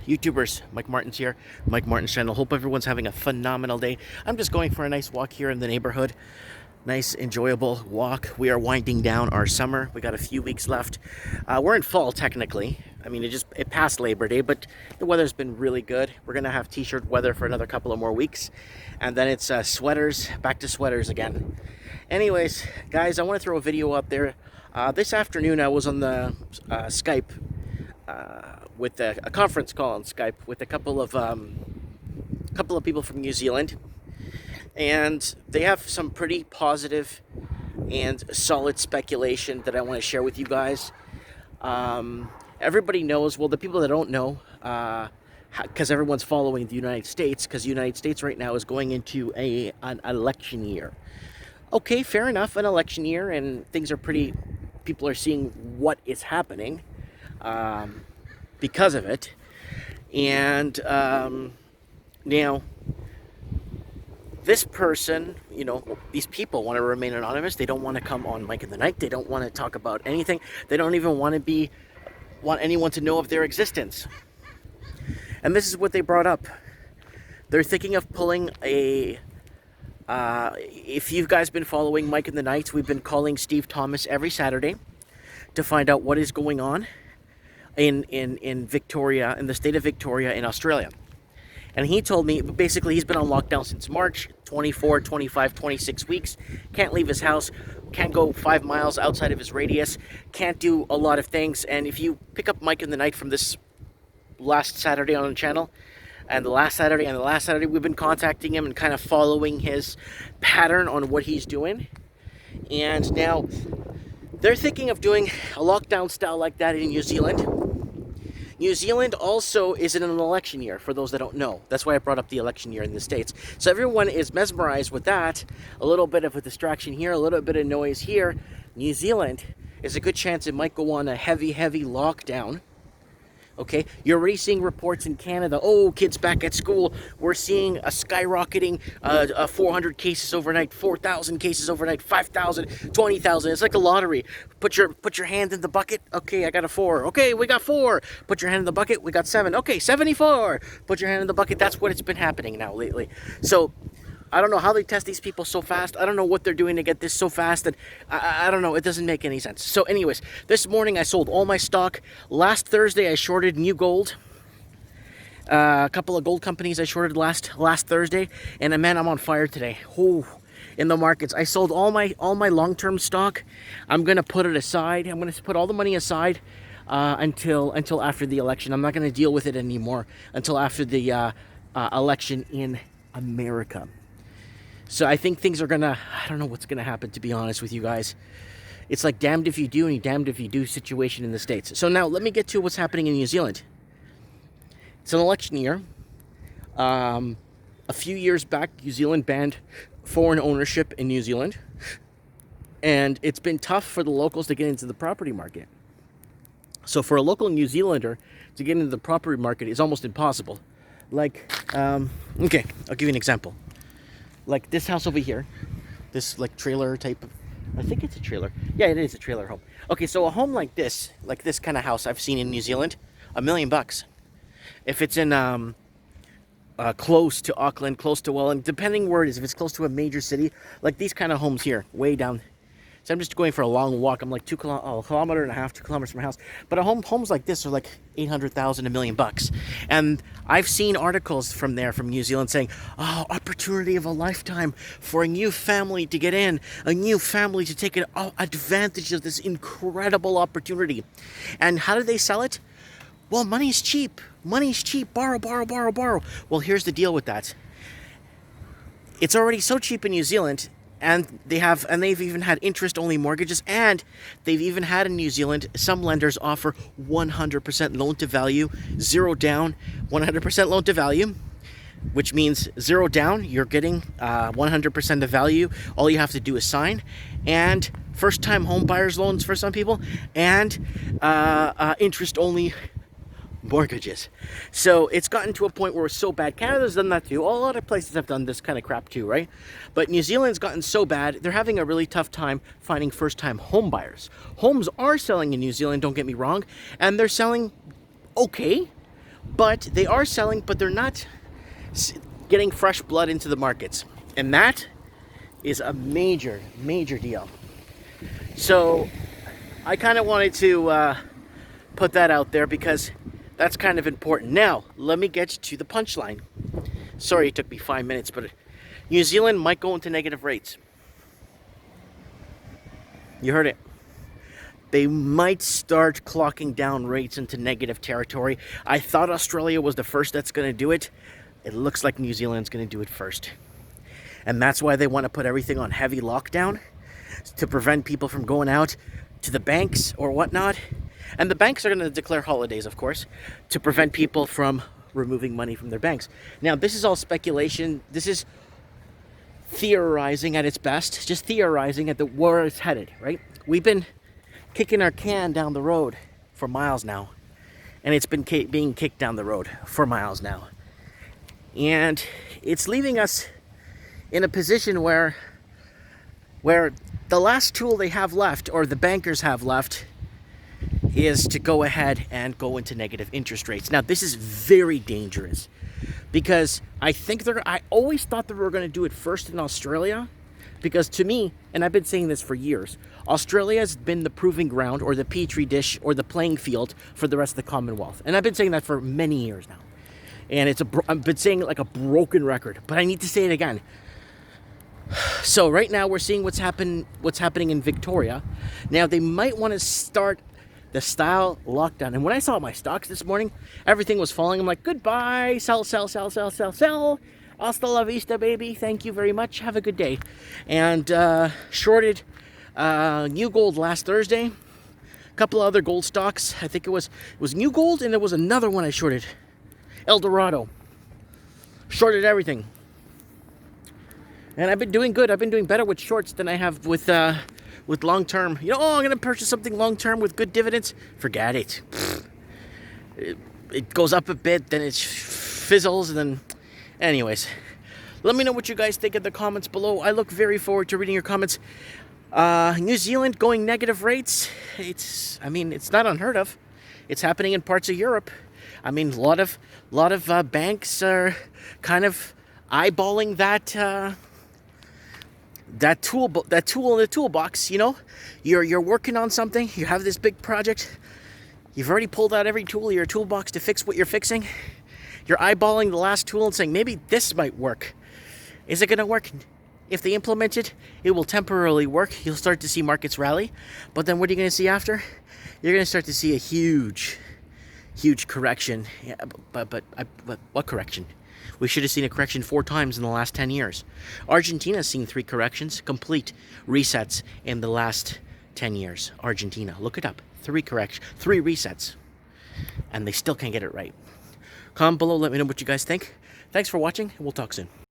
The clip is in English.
YouTubers, Mike Martin's here, Mike Martin's channel. Hope everyone's having a phenomenal day. I'm just going for a nice walk here in the neighborhood. Nice, enjoyable walk. We are winding down our summer. We got a few weeks left. We're in fall technically. I mean, it passed Labor Day, but the weather's been really good. We're gonna have t-shirt weather for another couple of more weeks, and then it's sweaters, back to sweaters again. Anyways, guys, I want to throw a video up there. This afternoon, I was on the Skype with a conference call on Skype with a couple of people from New Zealand, and they have some pretty positive and solid speculation that I want to share with you guys. Everybody knows, well, the people that don't know, because everyone's following the United States, because the United States right now is going into an election year. Okay, fair enough, an election year, and things are pretty, people are seeing what is happening because of it. And now, this person, you know, these people want to remain anonymous. They don't want to come on Mike in the Night. They don't want to talk about anything. They don't even want anyone to know of their existence. And this is what they brought up. They're thinking of pulling if you guys been following Mike in the Night, we've been calling Steve Thomas every Saturday to find out what is going on in Victoria, in the state of Victoria in Australia. And he told me, basically, he's been on lockdown since March, 24, 25, 26 weeks. Can't leave his house, can't go 5 miles outside of his radius, can't do a lot of things. And if you pick up Mike in the Night from this last Saturday on the channel, and the last Saturday, we've been contacting him and kind of following his pattern on what he's doing. And now they're thinking of doing a lockdown style like that in New Zealand. New Zealand also is in an election year, for those that don't know. That's why I brought up the election year in the States. So everyone is mesmerized with that. A little bit of a distraction here, a little bit of noise here. New Zealand is a good chance it might go on a heavy lockdown. Okay, you're already seeing reports in Canada. Oh, kids back at school. We're seeing a skyrocketing 400 cases overnight, 4,000 cases overnight, 5,000, 20,000. It's like a lottery. Put your hand in the bucket. Okay, I got a 4. Okay, we got 4. Put your hand in the bucket. We got 7. Okay, 74. Put your hand in the bucket. That's what it's been happening now lately. So I don't know how they test these people so fast. I don't know what they're doing to get this so fast. And I don't know. It doesn't make any sense. So anyways, this morning I sold all my stock. Last Thursday I shorted New Gold. A couple of gold companies I shorted last Thursday. And man, I'm on fire today. Oh, in the markets. I sold all my long-term stock. I'm going to put it aside. I'm going to put all the money aside until after the election. I'm not going to deal with it anymore until after the election in America. So I think things are gonna, I don't know what's gonna happen, to be honest with you guys. It's like damned if you do and damned if you do situation in the States. So now let me get to what's happening in New Zealand. It's an election year. A few years back, New Zealand banned foreign ownership in New Zealand. And it's been tough for the locals to get into the property market. So for a local New Zealander to get into the property market is almost impossible. Like, okay, I'll give you an example. Like this house over here, this like trailer type of, I think it's a trailer. Yeah, it is a trailer home. Okay, so a home like this kind of house I've seen in New Zealand, $1 million. If it's in close to Auckland, close to Welland, depending where it is, if it's close to a major city, like these kind of homes here, way down. So I'm just going for a long walk. I'm like 2 kilometers from my house. But homes like this are like 800,000, $1 million. And I've seen articles from New Zealand saying, oh, opportunity of a lifetime for a new family to get in, a new family to take advantage of this incredible opportunity. And how do they sell it? Well, money's cheap. Money's cheap. Borrow. Well, here's the deal with that. It's already so cheap in New Zealand. And they've even had interest-only mortgages, and they've even had in New Zealand, some lenders offer 100% loan to value, 0 down, 100% loan to value, which means 0 down, you're getting 100% of value. All you have to do is sign, and first-time home buyers loans for some people, and interest-only mortgages. So it's gotten to a point where it's so bad. Canada's done that too. A lot of places have done this kind of crap too, right? But New Zealand's gotten so bad, they're having a really tough time finding first-time home buyers. Homes are selling in New Zealand, don't get me wrong, and they're selling okay, But they are selling, but they're not getting fresh blood into the markets. And that is a major, major deal. So I kind of wanted to put that out there because that's kind of important. Now, let me get to the punchline. Sorry it took me 5 minutes, but New Zealand might go into negative rates. You heard it. They might start clocking down rates into negative territory. I thought Australia was the first that's going to do it. It looks like New Zealand's going to do it first. And that's why they want to put everything on heavy lockdown to prevent people from going out to the banks or whatnot. And the banks are going to declare holidays, of course, to prevent people from removing money from their banks. Now, this is all speculation. This is theorizing at its best, just theorizing at where it's headed, right? We've been kicking our can down the road for miles now, and it's been being kicked down the road for miles now. And it's leaving us in a position where the last tool they have left, or the bankers have left, is to go ahead and go into negative interest rates. Now, this is very dangerous because I always thought they were going to do it first in Australia, because to me, and I've been saying this for years, Australia has been the proving ground or the petri dish or the playing field for the rest of the Commonwealth. And I've been saying that for many years now. And I've been saying it like a broken record, but I need to say it again. So right now we're seeing what's happening in Victoria. Now they might want to start the style lockdown. And when I saw my stocks this morning, everything was falling. I'm like, goodbye, sell. Hasta la vista, baby. Thank you very much. Have a good day. And shorted New Gold last Thursday. A couple of other gold stocks. I think it was New Gold, and there was another one I shorted. El Dorado. Shorted everything. And I've been doing good. I've been doing better with shorts than I have with long-term. I'm going to purchase something long-term with good dividends. Forget it. It goes up a bit, then it fizzles, and then... Anyways, let me know what you guys think in the comments below. I look very forward to reading your comments. New Zealand going negative rates. It's not unheard of. It's happening in parts of Europe. A lot of banks are kind of eyeballing that tool in the toolbox. You're working on something. You have this big project. You've already pulled out every tool in your toolbox to fix what you're fixing. You're eyeballing the last tool and saying, maybe this might work. Is it going to work? If they implement it, it will temporarily work. You'll start to see markets rally. But then what are you going to see after? You're going to start to see a huge correction. Yeah, but what correction? We should have seen a correction 4 times in the last 10 years. Argentina's seen 3 corrections, complete resets in the last 10 years. Argentina, look it up. 3 resets. And they still can't get it right. Comment below, let me know what you guys think. Thanks for watching, and we'll talk soon.